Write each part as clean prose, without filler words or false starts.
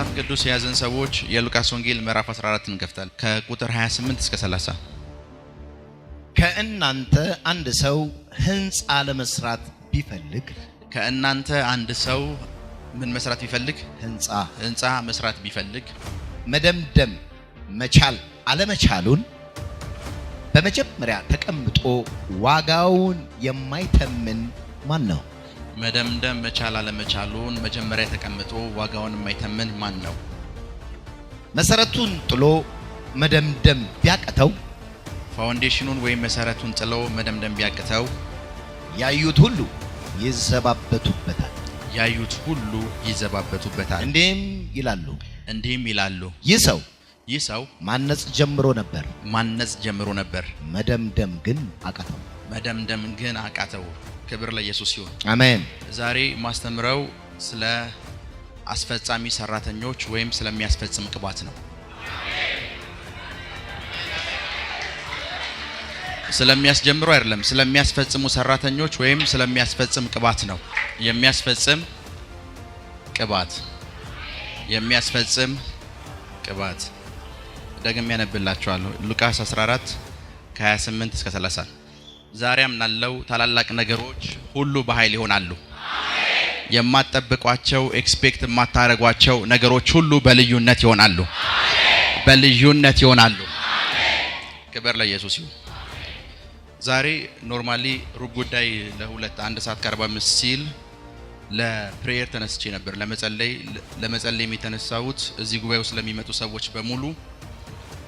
መጽሐፍ ቅዱስ የያዘን ሰዎች የሉቃስ ወንጌል ምዕራፍ 14 እንከፍታለን ከቁጥር 28 እስከ 30 ከእናንተ አንድ ሰው ሕንጻ ለመስራት ቢፈልግ ምን መስራት ቢፈልግ ሕንጻ መስራት ቢፈልግ መደምደም መቻል አለመቻሉን በመጀመሪያ ተቀምጦ ዋጋውን የማይተምን ማን ነው? መደምደም መቻል አለመቻሉን መጀመሪያ ተቀምጦ ዋጋውን የማይተምን ማን ነው? መሰረቱን ጥሎ መደምደም ቢያቀተው ፋውንዴሽኑን ወይ መሰረቱን ጥሎ መደምደም ቢያቀተው ያዩት ሁሉ ይዘባበቱበታል። እንዲህም ይላሉ ይህ ሰው ማነጽ ጀምሮ ነበር መደምደም ግን አቃተው። ክብር ለኢየሱስ ይሁን። አሜን። ዛሬ ማስተምረው ስለ አስፈጻሚ ሰራተኞች ወይም ስለሚያስፈጽም ቅባት ነው። ስለሚያስጀምሩ አይደለም፣ ስለሚያስፈጽሙ ሰራተኞች ወይም ስለሚያስፈጽም ቅባት ነው። የሚያስፈጽም ቅባት ደግሜ ያነብላችኋለሁ። ሉቃስ 14 ከ28 እስከ 30 ዛሬ አምናለሁ ታላላቅ ነገሮች ሁሉ በኃይል ይሆናሉ። የማትጠብቋቸው ኤክስፔክት የማታረጓቸው ነገሮች ሁሉ በልዩነት ይሆናሉ። ክብር ለኢየሱስ ይሁን። ዛሬ ኖርማሊ ሩብ ጉዳይ ለ1 ሰዓት ከ45 ሲል ለፕሬየር ተነስቼ ነበር። ለመጸለይ የተነሳሁት እዚህ ጉባኤው ስለሚመጡ ሰዎች በሙሉ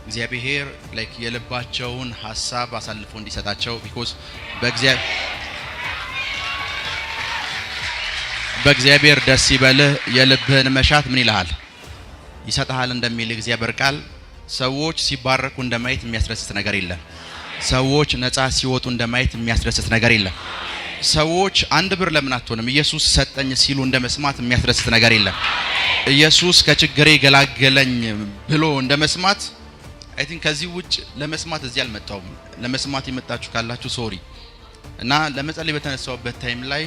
እግዚአብሔር ላይክ የልባቸውን ሐሳብ አሳልፎ እንዲሰጣቸው ቢኮዝ በእግዚአብሔር ደስ ይበልህ የልብህን መሻት ምን ይልሃል ይሰጣል እንደሚል እግዚአብሔር ቃል ሰዎች ሲባረኩ እንደማየት የሚያስደስት ነገር የለም። ሰዎች ነፃ ሲወጡ እንደማየት የሚያስደስት ነገር የለም። ሰዎች አንድ ብር ለምን አትሆንም ኢየሱስ ሰጠኝ ሲሉ እንደመስማት የሚያስደስት ነገር የለም። ኢየሱስ ከችግሬ ገላገለኝ ብሎ እንደመስማት አይ ቲንክ ከዚህ ውጭ ለመስማት እዚህ አልመጣሁም። ለመስማት የመጣችሁ ካላችሁ ሶሪ። እና ለመጸለይ በተነሳውበት ታይም ላይ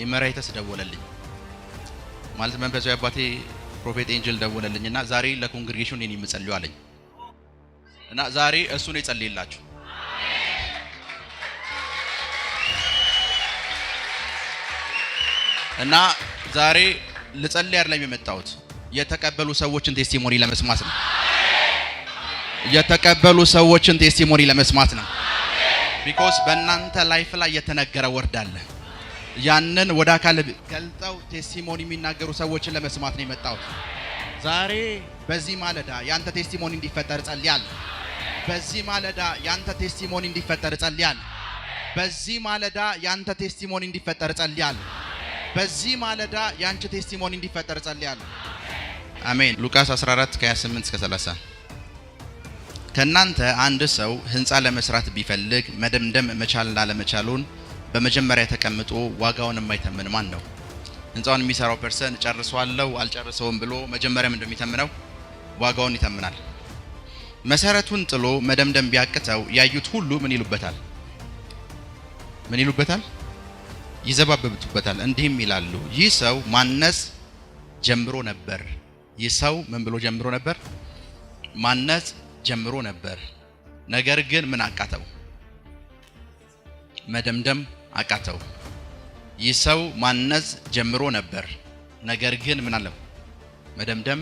ኢመራይተስ ደወለልኝ። ማለት መንፈሳዊ አባቴ ፕሮፌት ኤንጀል ደወለልኝና ዛሬ ለኮንግሪጌሽን እኔ የምጸልየው አለኝ። እና ዛሬ እሱ ነው የጸለየላችሁ። እና ዛሬ ልጸልይ አይደለም የመጣሁት የተቀበሉ ሰዎችን ቴስቲሞኒ ለመስማት ነው። ቢኮዝ በእናንተ ላይፍ ላይ የተነገረ ወርድ አለ። ያንን ወደ አካል ገልጠው ቴስቲሞኒ የሚናገሩ ሰዎችን ለመስማት ነው የመጣሁት። ዛሬ በዚህ ማለዳ ያንተ ቴስቲሞኒ እንዲፈጠር ጸልያለሁ። በዚህ ማለዳ ያንተ ቴስቲሞኒ እንዲፈጠር ጸልያለሁ። አሜን። ሉቃስ 14 ከ28 እስከ 30 ከእናንተ አንድ ሰው ሕንጻ ለመስራት ቢፈልግ መደምደም መቻል አለመቻሉን በመጀመሪያ ተቀምጦ ዋጋውን የማይተምን ማን ነው? ሕንጻውን የሚሰራው ፐርሰን ጨርሷለሁ አልጨርሰውም ብሎ መጀመሪያ እንደሚተምነው ዋጋውን ይተምናል። መሰረቱን ጥሎ መደምደም ቢያቅተው ያዩት ሁሉ ምን ይሉበታል? ይዘባበቱበታል። እንዲህም ይላሉ ይህ ሰው ማነጽ ጀምሮ ነበር። ማነጽ ጀምሮ ነበር፣ ነገር ግን ምን አቃተው? መደምደም አቃተው። ይህ ሰው ማነጽ ጀምሮ ነበር፣ ነገር ግን ምን አለው? መደምደም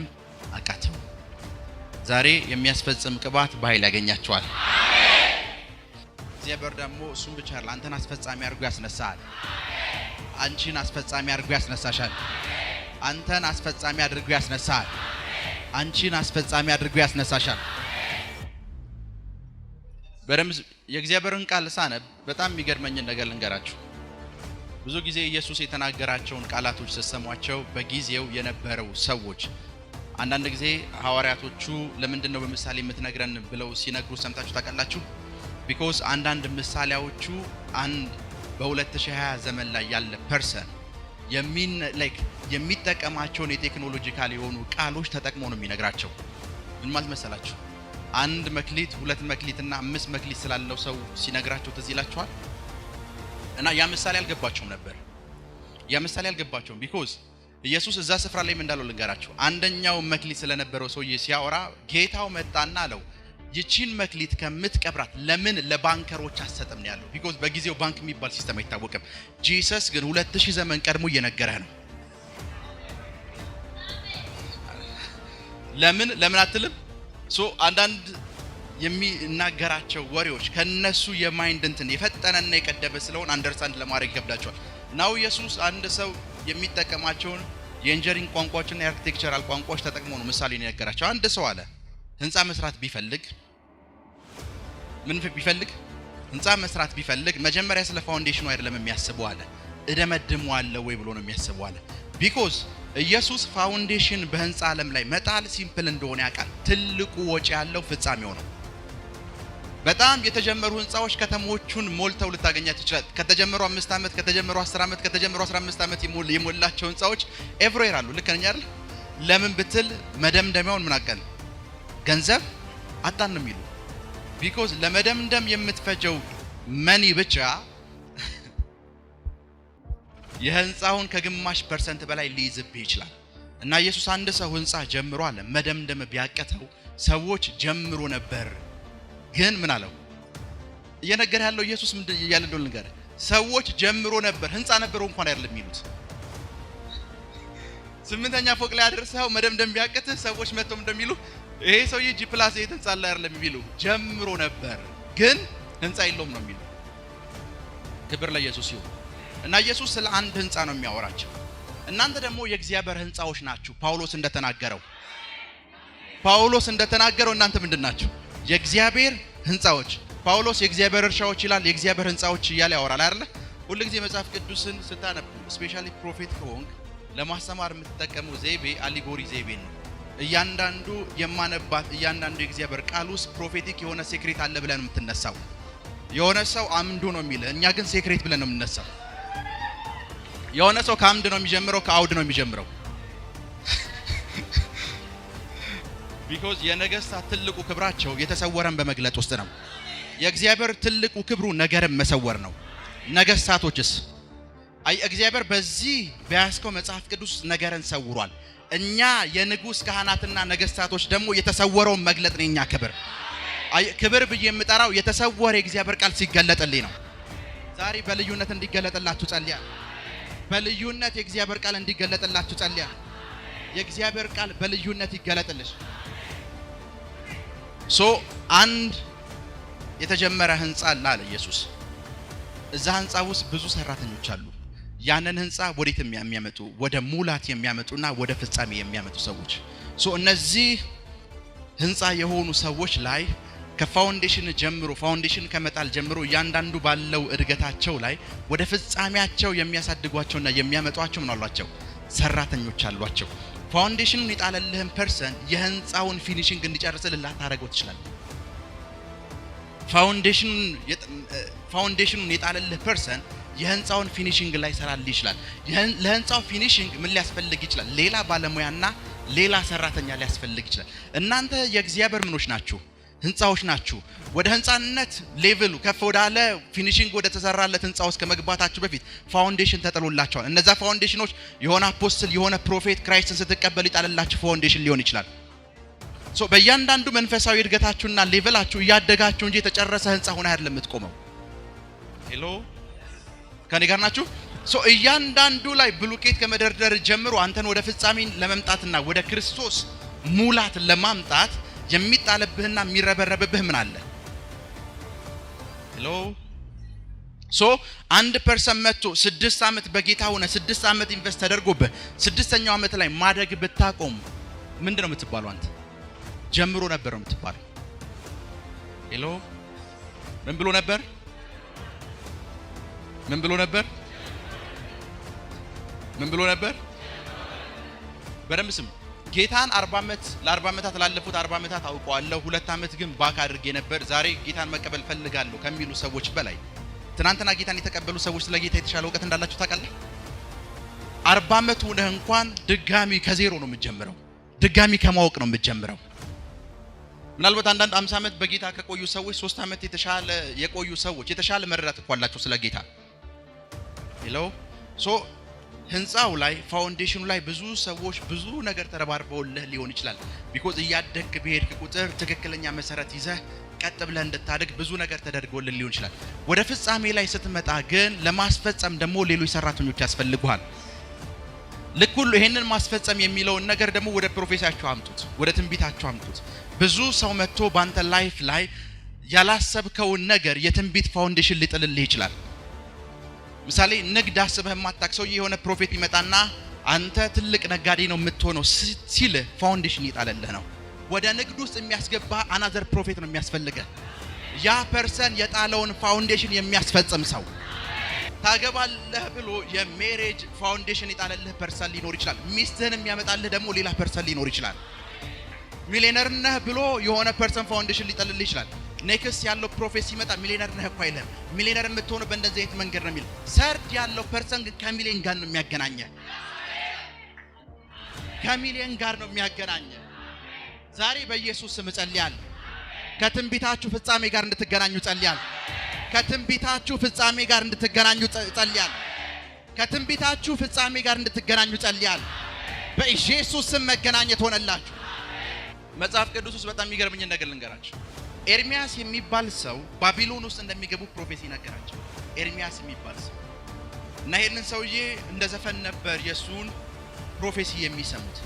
አቃተው። ዛሬ የሚያስፈጽም ቅባት በኃይል ያገኛቸዋል። እግዚአብሔር ደግሞ እሱን ብቻ አይደለም አንተን አስፈጻሚ አድርጎ ያስነሳል። አንቺን አስፈጻሚ አድርጎ ያስነሳሻል። አንተን አስፈጻሚ አድርጎ ያስነሳል። አንቺን አስፈጻሚ አድርጎ ያስነሳሻል። በደምብ የእግዚአብሔርን ቃል ሳነብ በጣም የሚገርመኝ ነገር ልንገራችሁ። ብዙ ጊዜ ኢየሱስ የተናገራቸውን ቃላቶች ሲሰሟቸው በጊዜው የነበረው ሰዎች አንዳንድ ጊዜ ሐዋርያቶቹ ለምንድን ነው በምሳሌ የምትነግረን ብለው ሲነግሩ ሰምታችሁ ታውቃላችሁ? ቢኮዝ አንዳንድ ምሳሌዎቹ በ2020 ዘመን ላይ ያለ ፐርሰን የሚጠቀማቸውን የቴክኖሎጂካል የሆኑ ቃሎች ተጠቅሞ ነው የሚነግራቸው። ምን ማለት መሰላችሁ? አንድ መክሊት 2 መክሊትና 5 መክሊት ስላለው ሰው ሲነግራቸው ትዝ ይላችኋል። እና ያ ምሳሌ አልገባቸውም ቢኮዝ ኢየሱስ እዛ ስፍራ ላይ ምን እንዳለው ልንገራችሁ። አንደኛው መክሊት ስለነበረው ሰውዬ ሲያወራ ጌታው መጣና አለው ይቺን መክሊት ከምትቀብራት ለምን ለባንከሮች አሰጥም ነው ያለው። ቢኮዝ በጊዜው ባንክ የሚባል ሲስተም አይታወቅም። ጂሰስ ግን 2000 ዘመን ቀድሞ እየነገረህ ነው። ለምን አትልም? አንዳንድ የሚናገራቸው ወሬዎች ከነሱ የማይንድ እንትን የፈጠነና የቀደበ ስለሆነ አንደርስታንድ ለማድረግ ይከብዳቸዋል። ናው ኢየሱስ አንድ ሰው የሚጠቀማቸውን የኢንጂነሪንግ ቋንቋዎችና የአርኪቴክቸራል ቋንቋዎች ተጠቅሞ ነው ምሳሌ ነው የነገራቸው። አንድ ሰው አለ ህንጻ መስራት ቢፈልግ ህንጻ መስራት ቢፈልግ መጀመሪያ ስለ ፋውንዴሽኑ አይደለም የሚያስበው አለ እደመድመዋለሁ ወይ ብሎ ነው የሚያስበው አለ። ቢኮዝ ኢየሱስ ፋውንዴሽን በህንጻ ዓለም ላይ መጣል ሲምፕል እንደሆነ ያውቃል። ትልቁ ወጪ ያለው ፍጻሜው ነው። በጣም የተጀመሩ ህንጻዎች ከተሞቹን ሞልተው ልታገኛት ይችላል። ከተጀመሩ 5 ዓመት ከተጀመሩ 10 ዓመት ከተጀመሩ 15 ዓመት የሞላቸው ህንጻዎች ኤቭሪዌር አሉ። ልክ ነኝ አይደል? ለምን ብትል መደምደሚያውን ምን አቀል ገንዘብ አጣን ነው የሚሉ። ቢኮዝ ለመደምደም የምትፈጀው መኒ ብቻ የህንጻውን ከግማሽ % በላይ ሊይዝብህ ይችላል። እና ኢየሱስ አንድ ሰው ህንጻ ጀምሮ አለ መደምደም ቢያቀተው ሰዎች ጀምሮ ነበር ግን ምን አለው እየነገረ ያለው ኢየሱስ ምን እያለ እንደሆነ ነገር ሰዎች ጀምሮ ነበር ህንጻ ነበረው እንኳን አይደለም የሚሉት 8ኛ ፎቅ ላይ አድርሰው መደምደም ቢያቀትህ ሰዎች መጥተው እንደሚሉ ይሄ ሰውዬ ጂ+ ህንጻ ላይ አይደለም የሚሉ ጀምሮ ነበር ግን ህንጻ የለውም ነው የሚሉ። ክብር ለኢየሱስ ይሁን። እና ኢየሱስ ስለ አንድ ህንጻ ነው የሚያወራቸው። እናንተ ደግሞ የእግዚአብሔር ህንጻዎች ናችሁ። ፓውሎስ እንደተናገረው እናንተ ምንድናችሁ? የእግዚአብሔር ህንጻዎች። ፓውሎስ የእግዚአብሔር እርሻዎች ይላል፣ የእግዚአብሔር ህንጻዎች እያለ ያወራል አይደል? ሁሉ ጊዜ መጽሐፍ ቅዱስን ስታነብ ስፔሻሊ ፕሮፌት ከሆንክ ለማስተማር የምትጠቀመው ዘይቤ አሊጎሪ ዘይቤ ነው። እያንዳንዱ የማነባት እያንዳንዱ የእግዚአብሔር ቃል ውስጥ ፕሮፌቲክ የሆነ ሴክሬት አለ ብለን የምትነሳው። የሆነ ሰው አምዱ ነው የሚል፣ እኛ ግን ሴክሬት ብለን ነው የምንነሳው። የሆነ ሰው ከአምድ ነው የሚጀምረው፣ ከአውድ ነው የሚጀምረው። ቢኮዝ የነገስታት ትልቁ ክብራቸው የተሰወረን በመግለጥ ውስጥ ነው። የእግዚአብሔር ትልቁ ክብሩ ነገርን መሰወር ነው። ነገስታቶችስ እግዚአብሔር በዚህ በያስከው መጽሐፍ ቅዱስ ነገርን ሰውሯል። እኛ የንጉስ ካህናትና ነገስታቶች ደግሞ የተሰወረውን መግለጥ ነው። እኛ ክብር ብዬ የምጠራው የተሰወረ የእግዚአብሔር ቃል ሲገለጥልኝ ነው። ዛሬ በልዩነት እንዲገለጥላችሁ ጸልያ። በልዩነት የእግዚአብሔር ቃል እንዲገለጥላችሁ ጸልያ። የእግዚአብሔር ቃል በልዩነት ይገለጥልሽ። አንድ የተጀመረ ህንጻ አለ ኢየሱስ። እዛ ህንጻ ውስጥ ብዙ ሰራተኞች አሉ። ያንን ህንጻ ወዴት የሚያመጡ ወደ ሙላት የሚያመጡና ወደ ፍጻሜ የሚያመጡ ሰዎች። እነዚህ ህንጻ የሆኑ ሰዎች ላይ ከፋውንዴሽን ጀምሮ ፋውንዴሽን ከመጣል ጀምሮ እያንዳንዱ ባለው እድገታቸው ላይ ወደ ፍጻሜያቸው የሚያሳድጓቸውና የሚያመጧቸው ምን አሏቸው? ሰራተኞች አሏቸው። ፋውንዴሽኑን የጣለልህን ፐርሰን የህንጻውን ፊኒሺንግ እንዲጨርስልህ ታረገው ትችላለህ። ፋውንዴሽኑን የጣለልህ ፐርሰን የህንጻውን ፊኒሺንግ ላይ ሰራልህ ይችላል። ለህንጻው ፊኒሺንግ ምን ሊያስፈልግ ይችላል? ሌላ ባለሙያና ሌላ ሰራተኛ ሊያስፈልግ ይችላል። እናንተ የእግዚአብሔር ምኖች ናችሁ፣ ህንጻዎች ናችሁ። ወደ ህንጻነት ሌቭሉ ከፍ ወዳለ ፊኒሺንግ ወደ ተሰራለት ህንጻ ውስጥ ከመግባታችሁ በፊት ፋውንዴሽን ተጥሎላችኋል። እነዛ ፋውንዴሽኖች የሆነ አፖስትል የሆነ ፕሮፌት ክራይስትን ስትቀበሉ ይጣልላችሁ ፋውንዴሽን ሊሆን ይችላል። በእያንዳንዱ መንፈሳዊ እድገታችሁና ሌቭላችሁ እያደጋችሁ እንጂ የተጨረሰ ህንጻ ሆነ አይደለም የምትቆመው። ሄሎ ከኔ ጋር ናችሁ? እያንዳንዱ ላይ ብሉኬት ከመደርደር ጀምሮ አንተን ወደ ፍጻሜ ለመምጣትና ወደ ክርስቶስ ሙላት ለማምጣት የሚጣለብህና የሚረበረብብህ ምን አለ? ሄሎ አንድ ፐርሰን መጥቶ 6 ዓመት በጌታ ሆነ 6 ዓመት ኢንቨስት ተደርጎብህ 6ኛው ዓመት ላይ ማደግ ብታቆም ምንድነው የምትባለው? አንተ ጀምሮ ነበር ነው የምትባለው። ሄሎ ምን ብሎ ነበር? ምን ብሎ ነበር? በደምብ ስም ጌታን 40 ዓመት ለ40 ዓመታት ላለፉት 40 ዓመታት አውቀዋለሁ፣ 2 ዓመት ግን ባክ አድርጌ ነበር፣ ዛሬ ጌታን መቀበል ፈልጋለሁ ከሚሉ ሰዎች በላይ ትናንትና ጌታን የተቀበሉ ሰዎች ስለ ጌታ የተሻለ እውቀት እንዳላችሁ ታውቃለህ? 40 ዓመት ሆነህ እንኳን ድጋሚ ከዜሮ ነው የምትጀምረው። ድጋሚ ከማወቅ ነው የምትጀምረው። ምናልባት አንዳንድ 50 ዓመት በጌታ ከቆዩ ሰዎች 3 ዓመት የተሻለ የቆዩ ሰዎች የተሻለ መረዳት እኮ አላቸው ስለ ጌታ። ሄሎ ህንጻው ላይ ፋውንዴሽኑ ላይ ብዙ ሰዎች ብዙ ነገር ተረባርበውልህ ሊሆን ይችላል። ቢኮዝ እያደግክ በሄድክ ቁጥር ትክክለኛ መሰረት ይዘህ ቀጥ ብለህ እንድታደግ ብዙ ነገር ተደርጎልህ ሊሆን ይችላል። ወደ ፍጻሜ ላይ ስትመጣ ግን ለማስፈጸም ደግሞ ሌሎች ሰራተኞች ያስፈልጉሃል። ልክ ሁሉ ይሄንን ማስፈጸም የሚለውን ነገር ደግሞ ወደ ፕሮፌሲያችሁ አምጡት፣ ወደ ትንቢታችሁ አምጡት። ብዙ ሰው መጥቶ ባንተ ላይፍ ላይ ያላሰብከውን ነገር የትንቢት ፋውንዴሽን ሊጥልልህ ይችላል። ምሳሌ ንግድ አስበህ የማታውቅ ሰው የሆነ ፕሮፌት ይመጣና አንተ ትልቅ ነጋዴ ነው የምትሆነው ሲል ፋውንዴሽን ይጣልልህ ነው። ወደ ንግድ ውስጥ የሚያስገባ አናዘር ፕሮፌት ነው የሚያስፈልገህ። ያ ፐርሰን የጣለውን ፋውንዴሽን የሚያስፈጽም ሰው። ታገባለህ ብሎ የሜሬጅ ፋውንዴሽን ይጣልልህ ፐርሰን ሊኖር ይችላል። ሚስትህን የሚያመጣልህ ደግሞ ሌላ ፐርሰን ሊኖር ይችላል። ሚሊየነር ነህ ብሎ የሆነ ፐርሰን ፋውንዴሽን ሊጥልልህ ይችላል። ኔክስት ያለው ፕሮፌት ሲመጣ ሚሊየነር ነህ እኮ አይልም። ሚሊየነር የምትሆነው በእንደዚህ አይነት መንገድ ነው የሚል። ሰርድ ያለው ፐርሰን ግን ከሚሊየን ጋር ነው የሚያገናኘህ። ከሚሊየን ጋር ነው የሚያገናኘህ። ዛሬ በኢየሱስ ስም ጸልያለሁ። ከትንቢታችሁ ፍጻሜ ጋር እንድትገናኙ ጸልያለሁ። ከትንቢታችሁ ፍጻሜ ጋር እንድትገናኙ ጸልያለሁ። ከትንቢታችሁ ፍጻሜ ጋር እንድትገናኙ ጸልያለሁ። በኢየሱስ ስም መገናኘት ሆነላችሁ። መጽሐፍ ቅዱስ ውስጥ በጣም የሚገርምኝ ነገር ልንገራችሁ። ኤርሚያስ የሚባል ሰው ባቢሎን ውስጥ እንደሚገቡ ፕሮፌሲ ነገራቸው። ኤርሚያስ የሚባል ሰው እና ይሄንን ሰውዬ እንደ ዘፈን ነበር የሱን ፕሮፌሲ የሚሰሙት።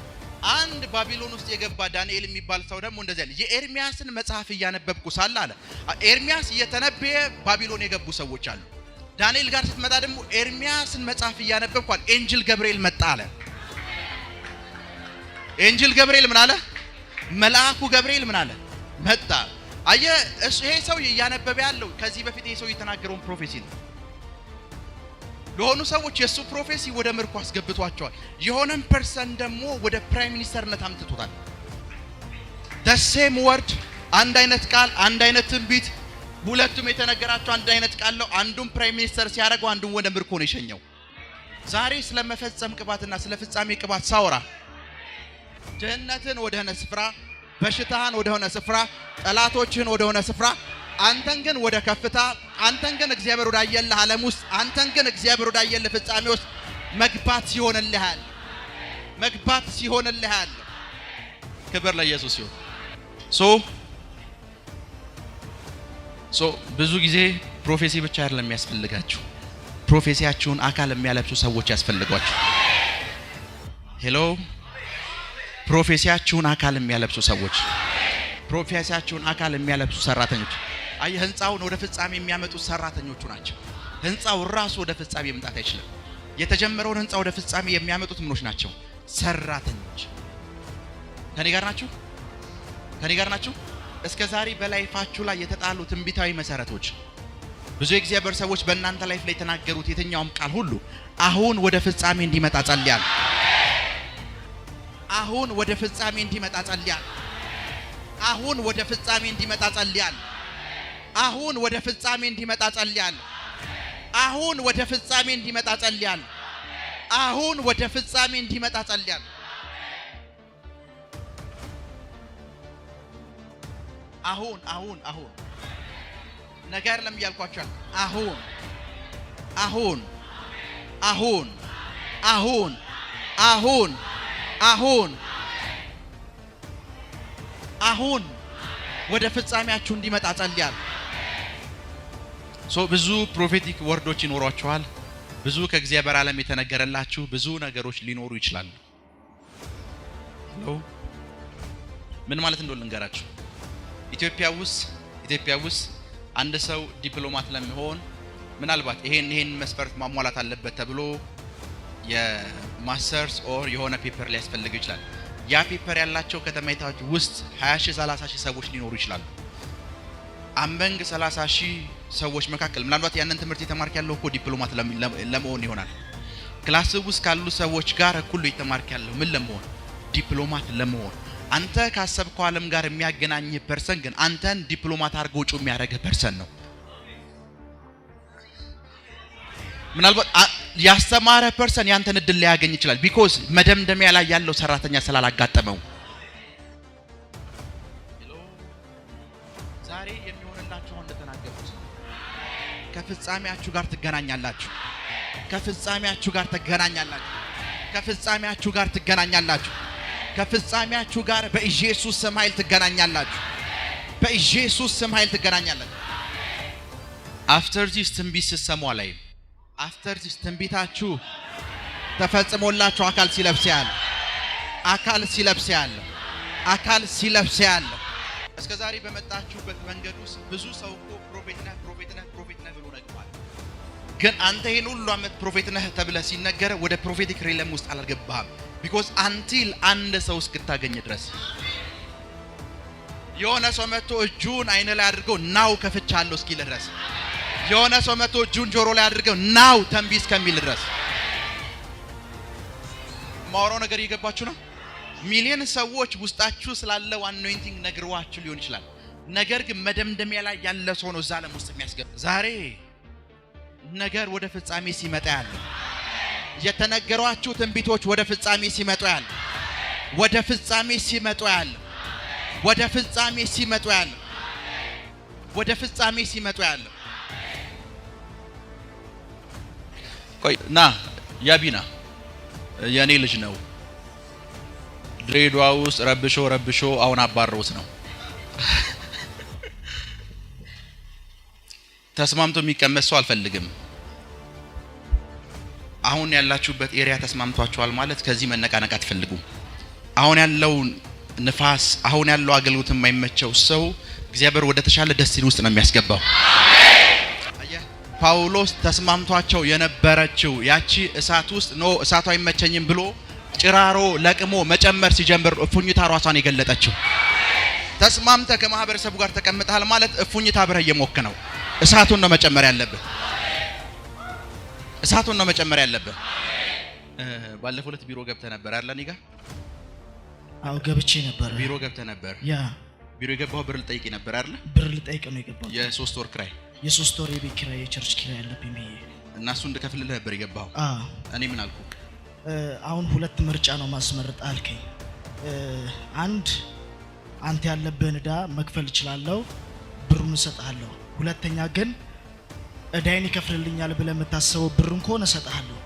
አንድ ባቢሎን ውስጥ የገባ ዳንኤል የሚባል ሰው ደግሞ እንደዚህ አለ። የኤርሚያስን መጽሐፍ እያነበብኩ ሳለ አለ ኤርሚያስ እየተነበየ ባቢሎን የገቡ ሰዎች አሉ። ዳንኤል ጋር ስትመጣ ደግሞ ኤርሚያስን መጽሐፍ እያነበብኩ አለ ኤንጅል ገብርኤል መጣ አለ። ኤንጅል ገብርኤል ምን አለ? መልአኩ ገብርኤል ምን አለ? መጣ። አየ ይሄ ሰው እያነበበ ያለው ከዚህ በፊት ይሄ ሰው የተናገረውን ፕሮፌሲ ነው። ለሆኑ ሰዎች የሱ ፕሮፌሲ ወደ ምርኮ አስገብቷቸዋል። የሆነን ፐርሰን ደግሞ ወደ ፕራይም ሚኒስተርነት አምጥቶታል። the same word አንድ አይነት ቃል፣ አንድ አይነት ትንቢት፣ ሁለቱም የተነገራቸው አንድ አይነት ቃል ነው። አንዱን ፕራይም ሚኒስተር ሲያደርገው አንዱን ወደ ምርኮ ነው የሸኘው። ዛሬ ስለመፈጸም ቅባትና ስለ ፍጻሜ ቅባት ሳወራ ድህነትን ወደ ሆነ ስፍራ፣ በሽታህን ወደ ሆነ ስፍራ፣ ጠላቶችህን ወደ ሆነ ስፍራ፣ አንተን ግን ወደ ከፍታ፣ አንተን ግን እግዚአብሔር ወዳየልህ ዓለም ውስጥ፣ አንተን ግን እግዚአብሔር ወዳየልህ ፍጻሜ ውስጥ መግባት ሲሆንልሃል፣ መግባት ሲሆንልሃል። ክብር ለኢየሱስ ይሁን። ብዙ ጊዜ ፕሮፌሲ ብቻ አይደለም የሚያስፈልጋችሁ፣ ፕሮፌሲያችሁን አካል የሚያለብሱ ሰዎች ያስፈልጓችሁ። ሄሎ ፕሮፌሲያችሁን አካል የሚያለብሱ ሰዎች፣ ፕሮፌሲያችሁን አካል የሚያለብሱ ሰራተኞች። አይ ህንጻውን ወደ ፍጻሜ የሚያመጡ ሰራተኞቹ ናቸው። ህንጻው ራሱ ወደ ፍጻሜ መምጣት አይችልም። የተጀመረውን ህንጻ ወደ ፍጻሜ የሚያመጡት ምኖች ናቸው? ሰራተኞች። ከኔ ጋር ናችሁ? ከኔ ጋር ናችሁ? እስከ ዛሬ በላይፋችሁ ላይ የተጣሉ ትንቢታዊ መሰረቶች፣ ብዙ የእግዚአብሔር ሰዎች በእናንተ ላይፍ ላይ የተናገሩት የትኛውም ቃል ሁሉ አሁን ወደ ፍጻሜ እንዲመጣ ጸልያለሁ። አሁን ወደ ፍጻሜ እንዲመጣ ጸልያለሁ። አሁን ወደ ፍጻሜ እንዲመጣ ጸልያለሁ። አሁን ወደ ፍጻሜ እንዲመጣ ጸልያለሁ። አሁን ወደ ፍጻሜ እንዲመጣ ጸልያለሁ። አሁን ወደ ፍጻሜ እንዲመጣ ጸልያለሁ። አሁን ነገር ለም ያልኳችሁ አሁን አሁን አሁን አሁን አሁን አሁን አሁን ወደ ፍጻሜያችሁ እንዲመጣ ጸልያለሁ። ብዙ ፕሮፌቲክ ወርዶች ይኖሯችኋል። ብዙ ከእግዚአብሔር ዓለም የተነገረላችሁ ብዙ ነገሮች ሊኖሩ ይችላሉ። ምን ማለት እንደሆነ ልንገራችሁ። ኢትዮጵያ ውስጥ አንድ ሰው ዲፕሎማት ለመሆን ምናልባት ይሄን መስፈርት ማሟላት አለበት ተብሎ የማስተርስ ኦር የሆነ ፔፐር ሊያስፈልግ ይችላል። ያ ፔፐር ያላቸው ከተማይታዎች ውስጥ 20,000 30,000 ሰዎች ሊኖሩ ይችላሉ። አምበንግ 30,000 ሰዎች መካከል ምናልባት ያንን ትምህርት የተማርክ ያለው እኮ ዲፕሎማት ለመሆን ይሆናል። ክላስ ውስጥ ካሉ ሰዎች ጋር እኩል የተማርክ ያለው ምን ለመሆን? ዲፕሎማት ለመሆን። አንተ ካሰብከው ዓለም ጋር የሚያገናኝህ ፐርሰን ግን አንተን ዲፕሎማት አድርጎ ጩ የሚያደርግህ ፐርሰን ነው። ምናልባት ያስተማረ ፐርሰን ያንተን እድል ሊያገኝ ይችላል። ቢኮዝ መደምደሚያ ላይ ያለው ሰራተኛ ስላላጋጠመው። ዛሬ የሚሆንላችሁ እንደተናገሩት ከፍጻሜያችሁ ጋር ትገናኛላችሁ። ከፍጻሜያችሁ ጋር ትገናኛላችሁ። ከፍጻሜያችሁ ጋር ትገናኛላችሁ። ከፍጻሜያችሁ ጋር በኢየሱስ ስም ኃይል ትገናኛላችሁ። በኢየሱስ ስም ኃይል ትገናኛላችሁ። አፍተር ዚስ ትንቢት ስትሰሙ ላይ አፍተር ዚስ ትንቢታችሁ ተፈጽሞላችሁ አካል ሲለብስ ያለ አካል ሲለብስ ያለ አካል ሲለብስ ያለ እስከዛሬ በመጣችሁበት መንገድ ውስጥ ብዙ ሰው እኮ ፕሮፌት ነህ ብሎ ነግሯል። ግን አንተ ይሄን ሁሉ አመት ፕሮፌት ነህ ተብለህ ሲነገር ወደ ፕሮፌቲክ ሪለም ውስጥ አልገባህም። ቢኮዝ አንቲል አንድ ሰው እስክታገኝ ድረስ የሆነ ሰው መጥቶ እጁን አይነ ላይ አድርገው ናው ከፍቻለሁ እስኪል ድረስ የሆነ ሰው መጥቶ እጁን ጆሮ ላይ አድርገው ናው ተንቢስ እስከሚል ድረስ ማውራው ነገር እየገባችሁ ነው። ሚሊዮን ሰዎች ውስጣችሁ ስላለው አኖይንቲንግ ነግሯችሁ ሊሆን ይችላል። ነገር ግን መደምደሚያ ላይ ያለ ሰው ነው እዛ ዓለም ውስጥ የሚያስገባ። ዛሬ ነገር ወደ ፍጻሜ ሲመጣ ያለ የተነገሯችሁ ትንቢቶች ወደ ፍጻሜ ሲመጡ ያለ ወደ ፍጻሜ ሲመጡ ያለ ወደ ፍጻሜ ሲመጡ ያለ ወደ ፍጻሜ ሲመጡ ያለ ቆይ ና ያቢና የኔ ልጅ ነው ድሬዳዋ ውስጥ ረብሾ አሁን አባረውት ነው። ተስማምቶ የሚቀመጥ ሰው አልፈልግም። አሁን ያላችሁበት ኤሪያ ተስማምቷችኋል ማለት ከዚህ መነቃነቅ አትፈልጉም። አሁን ያለው ንፋስ አሁን ያለው አገልግሎት የማይመቸው ሰው እግዚአብሔር ወደ ተሻለ ደስቲኒ ውስጥ ነው የሚያስገባው። ጳውሎስ ተስማምቷቸው የነበረችው ያቺ እሳት ውስጥ ነው እሳቱ አይመቸኝም ብሎ ጭራሮ ለቅሞ መጨመር ሲጀምር እፉኝታ ራሷን የገለጠችው። ተስማምተ ከማህበረሰቡ ጋር ተቀምጣል ማለት እፉኝታ ብረህ እየሞክ ነው። እሳቱን ነው መጨመር ያለብህ። እሳቱን ነው መጨመር ያለብህ። ባለፈው ዕለት ቢሮ ገብተህ ነበር አይደል? እኔ ጋር አው ገብቼ ነበር። ቢሮ ገብተህ ነበር? ያ ቢሮ የገባው ብር ልጠይቅ ነበር አይደል? ብር ልጠይቅ ነው የገባው። የ3 ወር ክራይ የ3 ወር የቤት ክራይ የቸርች ክራይ ያለብኝ ብዬ እና እሱ እንድከፍልልህ ነበር የገባው። እኔ ምን አልኩ? አሁን ሁለት ምርጫ ነው ማስመረጥ አልከኝ። አንድ አንተ ያለብህን ዕዳ መክፈል እችላለሁ፣ ብሩን እሰጥሃለሁ። ሁለተኛ ግን ዕዳዬን ይከፍልልኛል ብለህ የምታስበው ብሩን ከሆነ እሰጥሃለሁ።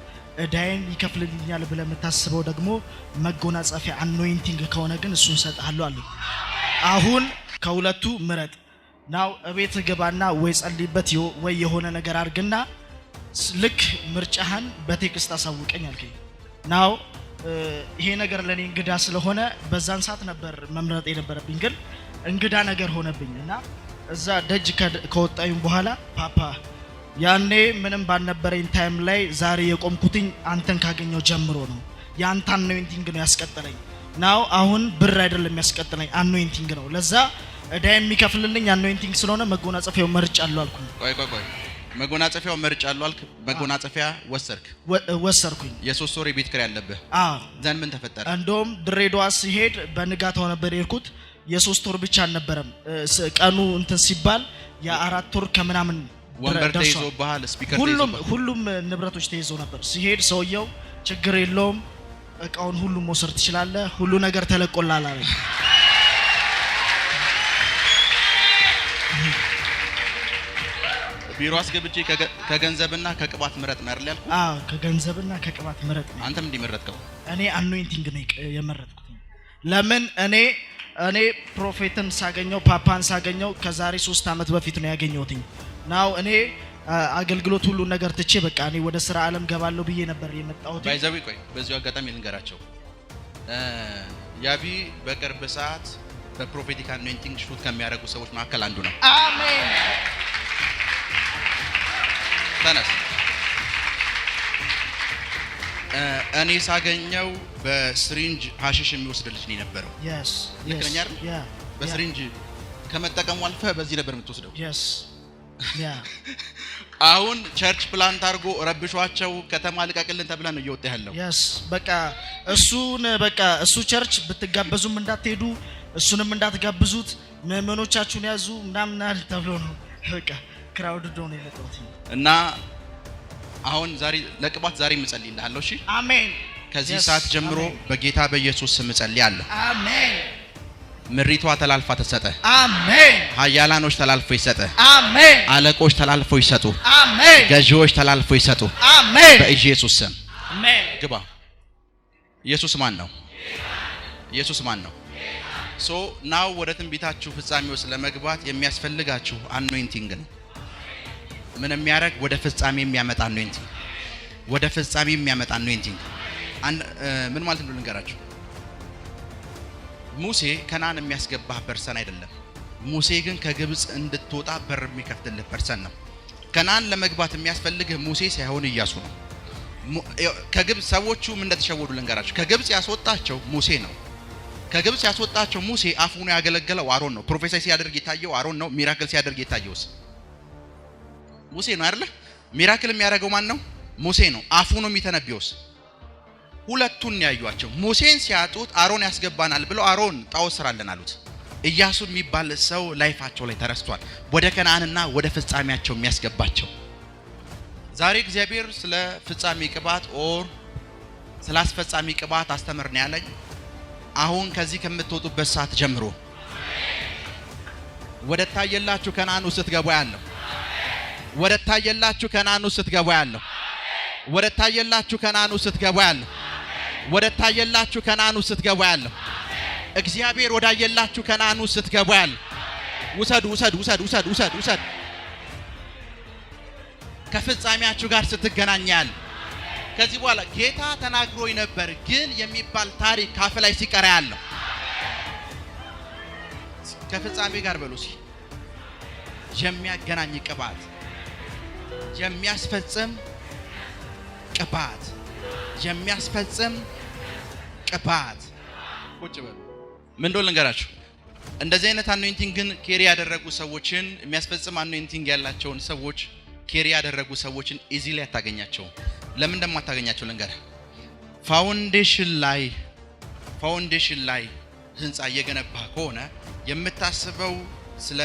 ዕዳዬን ይከፍልልኛል ብለህ የምታስበው ደግሞ መጎናጸፊያ አኖይንቲንግ ከሆነ ግን እሱን እሰጥሃለሁ አለኝ። አሁን ከሁለቱ ምረጥ። ናው እቤት ገባና ወይ ጸልይበት ወይ የሆነ ነገር አድርግና ልክ ምርጫህን በቴክስት አሳውቀኝ አልከኝ። ናው ይሄ ነገር ለኔ እንግዳ ስለሆነ በዛን ሰዓት ነበር መምረጥ የነበረብኝ፣ ግን እንግዳ ነገር ሆነብኝና እዛ ደጅ ከወጣኝ በኋላ ፓፓ ያኔ ምንም ባልነበረኝ ታይም ላይ ዛሬ የቆምኩትኝ አንተን ካገኘው ጀምሮ ነው። ያንተ አኖይንቲንግ ነው ያስቀጠለኝ። ናው አሁን ብር አይደለም ያስቀጠለኝ አኖይንቲንግ ነው። ለዛ ዕዳ የሚከፍልልኝ አኖይንቲንግ ስለሆነ መጎናጸፊያው መርጫለሁ አልኩኝ። ቆይ መጎናጸፊያው መርጫለሁ አልክ። መጎናጸፊያ ወሰርኩኝ። የ3 ወር የቤት ኪራይ ያለብህ። ዘን ምን ተፈጠረ? እንደውም ድሬዳዋ ሲሄድ በንጋታው ነበር የሄድኩት። የ3 ወር ብቻ አልነበረም ቀኑ እንትን ሲባል የ4 ወር ከምናምን ወንበር ተይዞብሃል፣ ስፒከር ተይዞብሃል፣ ሁሉም ንብረቶች ተይዞ ነበር። ሲሄድ ሰውየው ችግር የለውም እቃውን ሁሉ መውሰድ ትችላለህ፣ ሁሉ ነገር ተለቆላል አለኝ። ቢሮ አስገብቼ ከገንዘብና ከቅባት ምረጥ ነው አይደል ያልኩት? ከገንዘብና ከቅባት ምረጥ ነው። አንተም እንዲመረጥከው? እኔ አኖይንቲንግ ነው የመረጥኩት። ለምን እኔ ፕሮፌትን ሳገኘው ፓፓን ሳገኘው ከዛሬ 3 አመት በፊት ነው ያገኘሁትኝ። ናው እኔ አገልግሎት ሁሉ ነገር ትቼ በቃ እኔ ወደ ስራ ዓለም ገባለሁ ብዬ ነበር የመጣሁት። ባይዘው ቆይ በዚሁ አጋጣሚ ልንገራቸው። ያቢ በቅርብ ሰዓት በፕሮፌቲክ አኖይንቲንግ ሹት ከሚያደርጉ ሰዎች መካከል አንዱ ነው። አሜን። ተነስ። እኔ ሳገኘው በስሪንጅ ሀሽሽ የሚወስድ ልጅ ነው የነበረው። ልክ ነኝ አይደል? በስሪንጅ ከመጠቀሙ አልፈ በዚህ ነበር የምትወስደው። አሁን ቸርች ፕላንት አድርጎ ረብሿቸው ከተማ ልቀቅልን ተብለን ነው እየወጣ ያለው። በቃ እሱ ቸርች ብትጋበዙም እንዳትሄዱ እሱንም እንዳትጋብዙት ምዕመኖቻችሁን ያዙ ምናምን ተብሎ ነው በቃ ክራውድ ዶን የመጣሁት እና አሁን ዛሬ ለቅባት ዛሬ እጸልይልሃለሁ። እሺ አሜን። ከዚህ ሰዓት ጀምሮ በጌታ በኢየሱስ ስም እጸልያለሁ። አሜን። ምሪቷ ተላልፋ ተሰጠ። አሜን። ኃያላኖች ተላልፎ ይሰጠ። አሜን። አለቆች ተላልፎ ይሰጡ። አሜን። ገዢዎች ተላልፎ ይሰጡ። አሜን። በኢየሱስ ስም አሜን። ግባ። ኢየሱስ ማን ነው? ኢየሱስ ማን ነው? ሶ ናው ወደ ትንቢታችሁ ፍጻሜ ውስጥ ለመግባት የሚያስፈልጋችሁ አኖይንቲንግ ነው። ምን የሚያደርግ ወደ ፍጻሜ የሚያመጣ አኖይንቲንግ፣ ወደ ፍጻሜ የሚያመጣ አኖይንቲንግ። ምን ማለት ነው ልንገራችሁ። ሙሴ ከናን የሚያስገባ ፐርሰን አይደለም። ሙሴ ግን ከግብጽ እንድትወጣ በር የሚከፍትልህ ፐርሰን ነው። ከናን ለመግባት የሚያስፈልግህ ሙሴ ሳይሆን ኢያሱ ነው። ከግብጽ ሰዎቹ ምን እንደተሸወዱ ልንገራችሁ። ከግብጽ ያስወጣቸው ሙሴ ነው። ከግብጽ ያስወጣቸው ሙሴ አፉን ያገለገለው አሮን ነው። ፕሮፌሰር ሲያደርግ የታየው አሮን ነው። ሚራክል ሲያደርግ የታየውስ ሙሴ ነው አይደለ? ሚራክል የሚያደርገው ማን ነው? ሙሴ ነው። አፉ ነው የሚተነብየውስ። ሁለቱን ያዩአቸው። ሙሴን ሲያጡት አሮን ያስገባናል ብለው አሮን ጣዖት ስራለን አሉት። ኢያሱ የሚባል ሰው ላይፋቸው ላይ ተረስቷል። ወደ ከነዓንና ወደ ፍጻሜያቸው የሚያስገባቸው። ዛሬ እግዚአብሔር ስለ ፍጻሜ ቅባት ኦር ስለ አስፈጻሚ ቅባት አስተምር ነው ያለኝ። አሁን ከዚህ ከምትወጡበት ሰዓት ጀምሮ ወደ ታየላችሁ ከነዓን ውስጥ ስትገቡ ያለው፣ ወደ ታየላችሁ ከነዓን ውስጥ ስትገቡ ያለው፣ ወደ ታየላችሁ ከነዓን ውስጥ ስትገቡ ያለው፣ ወደ ታየላችሁ ከነዓን ውስጥ ስትገቡ ያለው፣ እግዚአብሔር ወዳየላችሁ ከነዓን ውስጥ ስትገቡ ያለው። ውሰዱ ውሰዱ ውሰዱ ውሰዱ ውሰዱ ውሰዱ። ከፍጻሜያችሁ ጋር ስትገናኛል። ከዚህ በኋላ ጌታ ተናግሮኝ ነበር ግን የሚባል ታሪክ ካፍ ላይ ሲቀራ ያለው ከፍጻሜ ጋር በሉሲ የሚያገናኝ ቅባት፣ የሚያስፈጽም ቅባት፣ የሚያስፈጽም ቅባት። ቁጭ በሉ። ምን እንደሆነ ልንገራችሁ። እንደዚህ አይነት አኖይንቲንግ ግን ኬሪ ያደረጉ ሰዎችን፣ የሚያስፈጽም አኖይንቲንግ ያላቸውን ሰዎች ኬሪ ያደረጉ ሰዎችን ኢዚሊ አታገኛቸው። ለምን እንደማታገኛቸው ልንገር። ፋውንዴሽን ላይ ህንጻ እየገነባ ከሆነ የምታስበው ስለ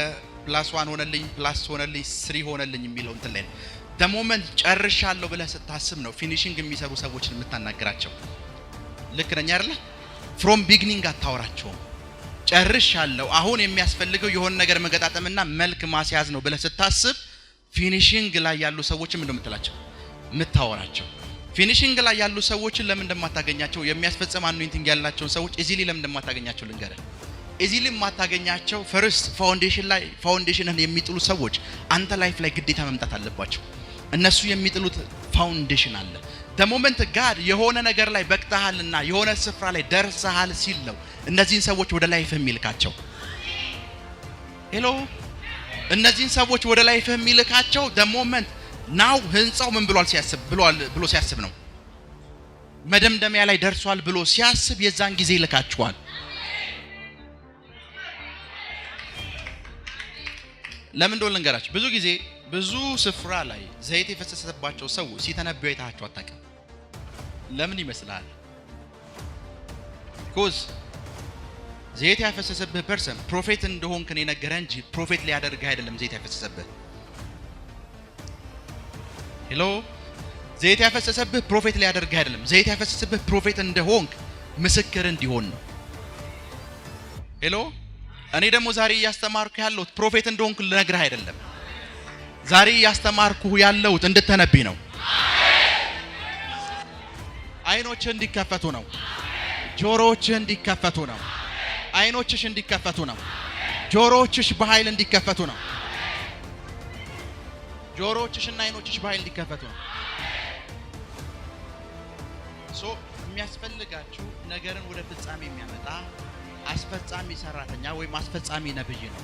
+1 ሆነልኝ +3 ሆነልኝ የሚለው እንትን ላይ ነው። ደሞመንት ጨርሻለሁ ብለህ ስታስብ ነው ፊኒሺንግ የሚሰሩ ሰዎችን የምታናግራቸው። ልክ ነኝ አይደለ? ፍሮም ቢግኒንግ አታወራቸውም። ጨርሻለሁ አሁን የሚያስፈልገው የሆነ ነገር መገጣጠምና መልክ ማስያዝ ነው ብለህ ስታስብ ፊኒሺንግ ላይ ያሉ ሰዎችን ምን እንደምትላቸው የምታወራቸው። ፊኒሺንግ ላይ ያሉ ሰዎችን ለምን እንደማታገኛቸው፣ የሚያስፈጽም አኖይንቲንግ ያላቸውን ሰዎች ኢዚሊ ለምን እንደማታገኛቸው ልንገርህ። ኢዚሊ የማታገኛቸው ፈርስት ፋውንዴሽንን የሚጥሉ ሰዎች አንተ ላይፍ ላይ ግዴታ መምጣት አለባቸው። እነሱ የሚጥሉት ፋውንዴሽን አለ። ደሞመንት ጋድ የሆነ ነገር ላይ በቅተሃልና የሆነ ስፍራ ላይ ደርሰሃል ሲል ነው እነዚህን ሰዎች ወደ ላይፍ የሚልካቸው። ሄሎ፣ እነዚህን ሰዎች ወደ ላይፍ የሚልካቸው ደሞመንት ናው ህንጻው ምን ብሎ ሲያስብ ነው። መደምደሚያ ላይ ደርሷል ብሎ ሲያስብ የዛን ጊዜ ይልካቸዋል። ለምን እንደሆነ ልንገራችሁ። ብዙ ጊዜ ብዙ ስፍራ ላይ ዘይት የፈሰሰባቸው ሰው ሲተነበዩ አይታችሁ አታውቅም። ለምን ይመስላል? ኮዝ ዘይት ያፈሰሰብህ ፐርሰን ፕሮፌት እንደሆንክ ነው የነገረህ እንጂ ፕሮፌት ሊያደርግህ አይደለም ዘይት ያፈሰሰብህ። ሄሎ፣ ዘይት ያፈሰሰብህ ፕሮፌት ሊያደርግህ አይደለም። ዘይት ያፈሰሰብህ ፕሮፌት እንደሆንክ ምስክር እንዲሆን ነው። ሄሎ፣ እኔ ደግሞ ዛሬ እያስተማርኩ ያለሁት ፕሮፌት እንደሆንክ ልነግርህ አይደለም። ዛሬ እያስተማርኩ ያለሁት እንድትነብይ ነው። አይኖችህ እንዲከፈቱ ነው። ጆሮዎችህ እንዲከፈቱ ነው። አይኖችሽ እንዲከፈቱ ነው። ጆሮዎችሽ በኃይል እንዲከፈቱ ነው። ጆሮዎችሽና አይኖችሽ በኃይል እንዲከፈቱ ነው። የሚያስፈልጋችሁ ነገርን ወደ ፍጻሜ የሚያመጣ አስፈጻሚ ሰራተኛ ወይም አስፈጻሚ ነብይ ነው።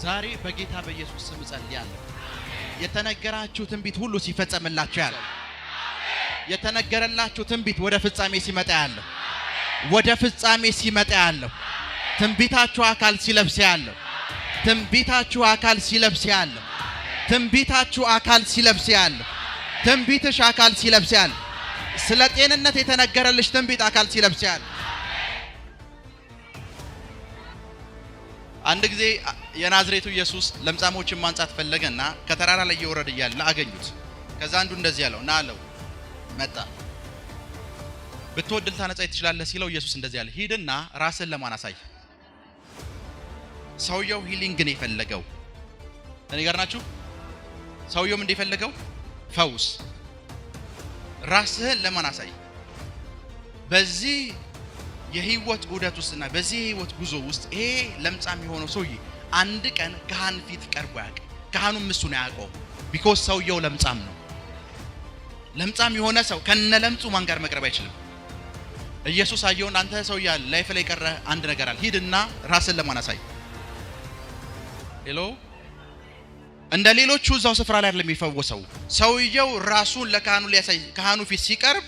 ዛሬ በጌታ በኢየሱስ ስም ጸልያለሁ። የተነገራችሁ ትንቢት ሁሉ ሲፈጸምላችሁ ያለው፣ የተነገረላችሁ ትንቢት ወደ ፍጻሜ ሲመጣ ያለው፣ ወደ ፍጻሜ ሲመጣ ያለው፣ ትንቢታችሁ አካል ሲለብስ ያለው፣ ትንቢታችሁ አካል ሲለብስ ያለው፣ ትንቢታችሁ አካል ሲለብስ ያለው፣ ትንቢትሽ አካል ሲለብስ ያለው፣ ስለ ጤንነት የተነገረልሽ ትንቢት አካል ሲለብስ ያለው። አንድ ጊዜ የናዝሬቱ ኢየሱስ ለምጻሞችን ማንጻት ፈለገና ከተራራ ላይ እየወረደ እያለ አገኙት። ከዛ አንዱ እንደዚህ ያለው ና አለው። መጣ። ብትወድ ልታነጻ ትችላለህ ሲለው ኢየሱስ እንደዚህ ያለ ሂድና ራስን ለማን አሳይ? ሰውየው ሂሊንግ ነው የፈለገው። እኔ ጋር ናችሁ? ሰውየውም እንደፈለገው ፈውስ። ራስህን ለማን አሳይ? በዚህ የህይወት ዑደት ውስጥና በዚህ የህይወት ጉዞ ውስጥ ይሄ ለምጻም የሆነው ሰውዬ አንድ ቀን ካህን ፊት ቀርቦ ያውቅ? ካህኑም እሱን ያውቀው። ቢኮዝ ሰውየው ለምጻም ነው። ለምጻም የሆነ ሰው ከነ ለምጹ ማን ጋር መቅረብ አይችልም። ኢየሱስ አየውን፣ አንተ ሰውዬ ላይፍ ላይ ቀረ አንድ ነገር አለ፣ ሂድና ራስን ለማን አሳይ። ሄሎ እንደ ሌሎቹ እዛው ስፍራ ላይ አይደለም የሚፈወሰው። ሰውየው ራሱን ለካህኑ ሊያሳይ ካህኑ ፊት ሲቀርብ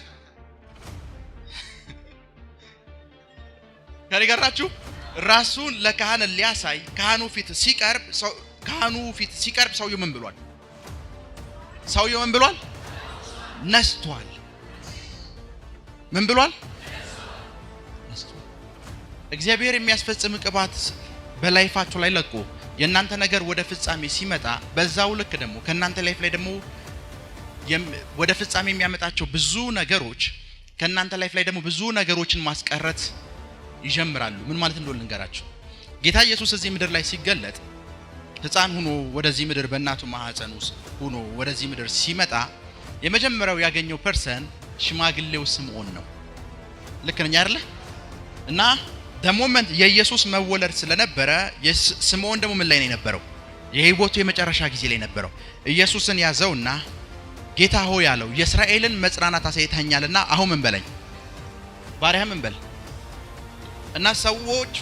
ከሪጋራችሁ ራሱን ለካህን ሊያሳይ ካህኑ ፊት ሲቀርብ ሰውየው ምን ብሏል? ነስቷል። ምን ብሏል? ነስቷል። እግዚአብሔር የሚያስፈጽም ቅባት በላይፋችሁ ላይ ለቆ የእናንተ ነገር ወደ ፍጻሜ ሲመጣ በዛው ልክ ደግሞ ከእናንተ ላይፍ ላይ ደግሞ ወደ ፍጻሜ የሚያመጣቸው ብዙ ነገሮች ከእናንተ ላይፍ ላይ ደግሞ ብዙ ነገሮችን ማስቀረት ይጀምራሉ። ምን ማለት እንደሆነ ልንገራችሁ። ጌታ ኢየሱስ እዚህ ምድር ላይ ሲገለጥ ሕፃን ሆኖ ወደዚህ ምድር በእናቱ ማህፀን ውስጥ ሆኖ ወደዚህ ምድር ሲመጣ የመጀመሪያው ያገኘው ፐርሰን ሽማግሌው ስምዖን ነው። ልክ ነኝ አይደለ? እና ደሞመንት የኢየሱስ መወለድ ስለነበረ ስምዖን ደግሞ ምን ላይ ነው የነበረው? የህይወቱ የመጨረሻ ጊዜ ላይ ነበረው። ኢየሱስን ያዘውና ጌታ ሆይ ያለው የእስራኤልን መጽናናት አሳይተኛልና አሁን ምን በለኝ፣ ባሪያህ ምን በል። እና ሰዎቹ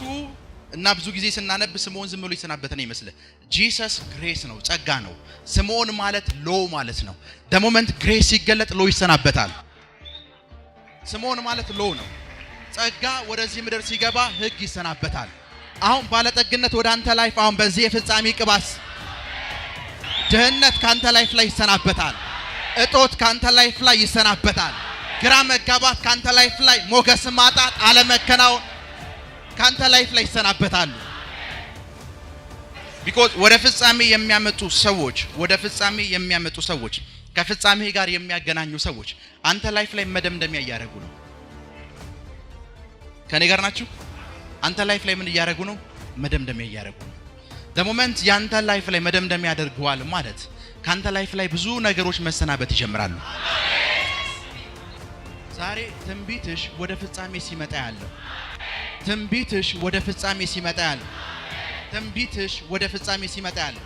እና ብዙ ጊዜ ስናነብ ስምዖን ዝም ብሎ ይሰናበተን ይመስል ጂሰስ ግሬስ ነው፣ ጸጋ ነው። ስምዖን ማለት ሎ ማለት ነው። ደሞመንት ግሬስ ሲገለጥ ሎ ይሰናበታል። ስምዖን ማለት ሎ ነው። ጸጋ ወደዚህ ምድር ሲገባ ህግ ይሰናበታል። አሁን ባለጠግነት ወደ አንተ ላይፍ አሁን በዚህ የፍጻሜ ቅባስ ድህነት ካንተ ላይፍ ላይ ይሰናበታል። እጦት ካንተ ላይፍ ላይ ይሰናበታል። ግራ መጋባት ካንተ ላይፍ ላይ፣ ሞገስ ማጣት፣ አለመከናወን ካንተ ላይፍ ላይ ይሰናበታሉ። ቢኮዝ ወደ ፍጻሜ የሚያመጡ ሰዎች ከፍጻሜ ጋር የሚያገናኙ ሰዎች አንተ ላይፍ ላይ መደምደሚያ እያደረጉ ነው። ከኔ ጋር ናችሁ? አንተ ላይፍ ላይ ምን እያደረጉ ነው? መደምደሚያ እያደረጉ ነው። ደሞመንት ያንተ ላይፍ ላይ መደምደሚያ ያደርገዋል ማለት ካንተ ላይፍ ላይ ብዙ ነገሮች መሰናበት ይጀምራሉ። ዛሬ ትንቢትሽ ወደ ፍጻሜ ሲመጣ ያለው ትንቢትሽ ወደ ፍጻሜ ሲመጣ ያለው